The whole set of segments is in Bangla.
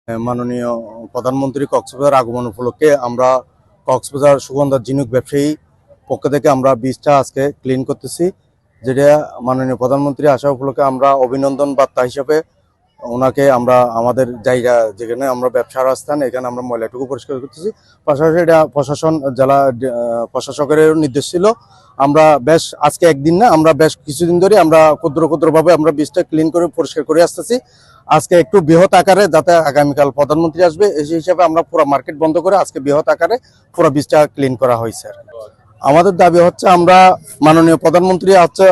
মাননীয় প্রধানমন্ত্রী কক্সবাজার আগমন উপলক্ষে আমরা কক্সবাজার সুগন্ধা ঝিনুক ব্যবসায়ী পক্ষ থেকে আমরা বীজটা আজকে ক্লিন করতেছি, যেটা মাননীয় প্রধানমন্ত্রী আসা উপলক্ষে আমরা অভিনন্দন বার্তা হিসেবে ওনাকে আমরা আমাদের জায়গা যেখানে আমরা ব্যবসার স্থান এখানে আমরা ময়লাটুকু পরিষ্কার করতেছি। পাশাপাশি এটা প্রশাসন জেলা প্রশাসকের নির্দেশ ছিল। আমরা বেশ আজকে একদিন না, আমরা বেশ কিছুদিন ধরে আমরা ক্ষুদ্রভাবে আমরা বীজটা ক্লিন করে পরিষ্কার করে আসতেছি। আজকে একটু বৃহৎ আকারে, যাতে আগামীকাল প্রধানমন্ত্রী আসবে সেই হিসাবে আমরা পুরো মার্কেট বন্ধ করে আজকে বৃহৎ আকারে পুরো বীজটা ক্লিন করা হয়েছে। আমাদের দাবি হচ্ছে আমরা মাননীয় প্রধানমন্ত্রী হচ্ছে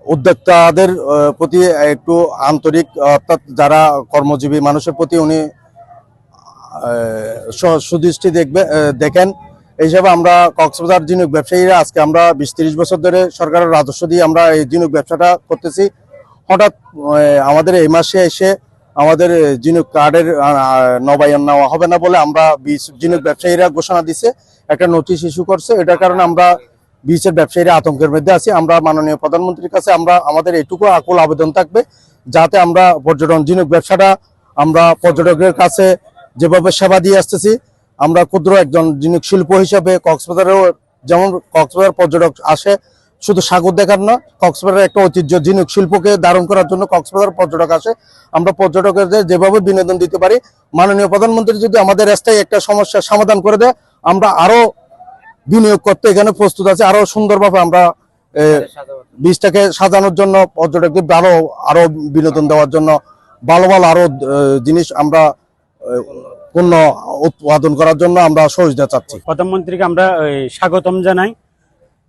উদ্যোক্তাদের প্রতি একটু আন্তরিক, অর্থাৎ যারা কর্মজীবী মানুষের প্রতি উনি সুদৃষ্টি দেখেন। এই হিসাবে আমরা কক্সবাজার ঝিনুক ব্যবসায়ীরা আজকে আমরা 20-30 বছর ধরে সরকারের রাজস্ব দিয়ে আমরা এই ঝিনুক ব্যবসাটা করতেছি। হঠাৎ আমাদের এই মাসে এসে আমাদের ঝিনুক কার্ডের নবায়ন নেওয়া হবে না বলে আমরা ঝিনুক ব্যবসায়ীরা ঘোষণা দিছে, একটা নোটিশ ইস্যু করছে। এটার কারণে আমরা বীজের ব্যবসায়ীরা আতঙ্কের মধ্যে আছি। আমরা মাননীয় প্রধানমন্ত্রীর কাছে আমাদের এইটুকু আকুল আবেদন থাকবে, যাতে আমরা পর্যটন ঝিনুক ব্যবসাটা আমরা পর্যটকদের কাছে যেভাবে সেবা দিয়ে আসতেছি, আমরা ক্ষুদ্র একজন ঝিনুক শিল্প হিসাবে কক্সবাজারেও যেমন কক্সবাজার পর্যটক আসে শুধু সাগর দেখার না, কক্সবাজারের একটা ঐতিহ্য ঝিনুক শিল্পকে ধারণ করার জন্য কক্সবাজার পর্যটক আসে। আমরা পর্যটকদের যেভাবে বিনোদন দিতে পারি, মাননীয় প্রধানমন্ত্রী যদি আমাদের স্থায়ী একটা সমস্যার সমাধান করে দেয়, আমরা আরো বিনিয়োগ করতে এখানে প্রস্তুত আছে। আরো সুন্দরভাবে আমরা বীজটাকে সাজানোর জন্য, পর্যটকদের আরো বিনোদন দেওয়ার জন্য ভালো আরো জিনিস আমরা পণ্য উৎপাদন করার জন্য আমরা সহযোগিতা চাচ্ছি। প্রধানমন্ত্রীকে আমরা স্বাগতম জানাই।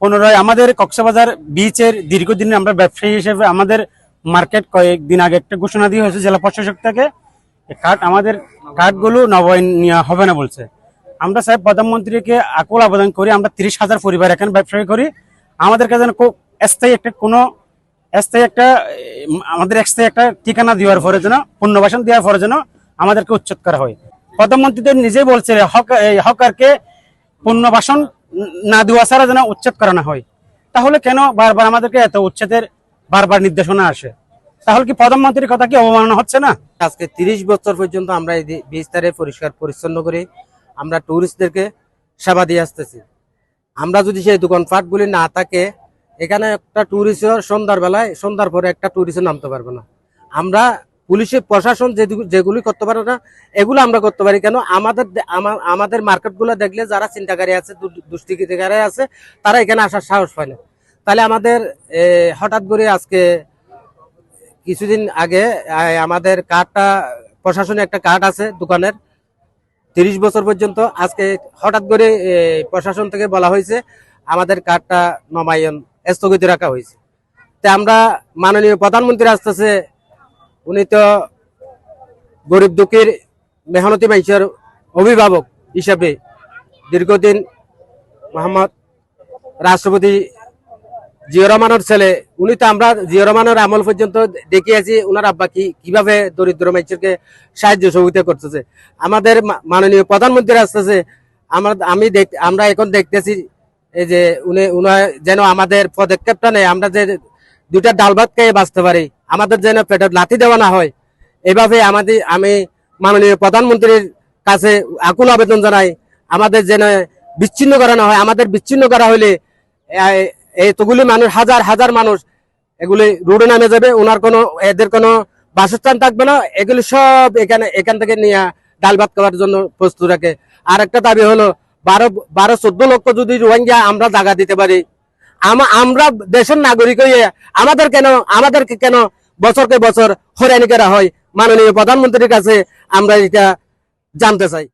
পুনরায় আমাদের কক্সবাজার বিচের দীর্ঘদিনের আমরা ব্যবসায়ী হিসেবে আমাদের মার্কেট কয়েকদিন আগে একটা ঘোষণা দিয়ে হয়েছে জেলা প্রশাসক থেকে, আমাদের কার্ডগুলো নবায়ন নেওয়া হবে না বলছে। আমরা সাহেব প্রধানমন্ত্রীকে আকুল আবেদন করি, আমরা 30,000 পরিবার এখানে ব্যবসা করি, আমাদের কাছে স্থায়ী একটা ঠিকানা দেওয়ার পরে যেন, পুনর্বাসন দেওয়ার পরে যেন আমাদেরকে উচ্ছেদ করা হয়। প্রধানমন্ত্রী তো নিজেই বলছে হকারকে পুনর্বাসন না দেওয়া ছাড়া যেন উচ্ছেদ করানো হয়। তাহলে কেন বারবার আমাদেরকে এত উচ্ছেদের বারবার নির্দেশনা আসে? তাহলে কি প্রধানমন্ত্রীর কথা কি অবমাননা হচ্ছে না? আজকে 30 বছর পর্যন্ত আমরা এই বিস্তারে পরিষ্কার পরিচ্ছন্ন করে আমরা টুরিস্টদেরকে সেবা দিয়ে আসতেছি। আমরা যদি সেই দোকানপাটগুলি না থাকে, এখানে একটা টুরিস্ট সন্ধ্যার পরে একটা টুরিস্ট নামতে পারবে না। আমরা পুলিশের প্রশাসন যেগুলি করতে পারে না, এগুলো আমরা করতে পারি কেন? আমাদের মার্কেটগুলো দেখলে যারা চিন্তাকারী আছে, দুষ্কৃতিকারী আছে, তারা এখানে আসার সাহস পায় না। তাহলে আমাদের হঠাৎ করে আজকে কিছুদিন আগে আমাদের কার্ডটা, প্রশাসনের একটা কার্ড আছে দোকানের 30 বছর পর্যন্ত, আজকে হঠাৎ করে প্রশাসন থেকে বলা হয়েছে আমাদের কার্ডটা নবায়ন স্থগিত রাখা হয়েছে। তা আমরা মাননীয় প্রধানমন্ত্রী আসতেছে, উনি তো গরিব দুঃখীর মেহনতি মানুষের অভিভাবক হিসাবে দীর্ঘদিন মোহাম্মদ রাষ্ট্রপতি জিয়া রহমানের ছেলে, উনি তো আমরা জিয়া রহমানের আমল পর্যন্ত দেখিয়েছি ওনার আব্বা কিভাবে দরিদ্র মানুষকে সাহায্য সহযোগিতা করতেছে। আমাদের মাননীয় প্রধানমন্ত্রী আসতেছে, আমরা এখন দেখতেছি এই যে উনি যেন আমাদের পদক্ষেপটা নেই, আমরা যে দুটা ডাল ভাত খেয়ে বাঁচতে পারি, আমাদের যেন পেটের লাথি দেওয়া না হয়। এভাবে আমি মাননীয় প্রধানমন্ত্রীর কাছে আকুল আবেদন জানাই, আমাদের যেন বিচ্ছিন্ন করা না হয়। আমাদের বিচ্ছিন্ন করা হলে এতগুলি মানুষ, হাজার মানুষ এগুলি রোডে নামে যাবে, এদের কোনো বাসস্থান থাকবে না। এগুলি সব এখান থেকে নিয়ে ডাল ভাত খাওয়ার জন্য প্রস্তুত রাখে। আর একটা দাবি হলো 12-14 লক্ষ যদি রোহিঙ্গা আমরা জায়গা দিতে পারি, আমরা দেশের নাগরিক হয়ে আমাদেরকে কেন বছরকে বছর হয়রানি করা হয়? মাননীয় প্রধানমন্ত্রীর কাছে আমরা এটা জানতে চাই।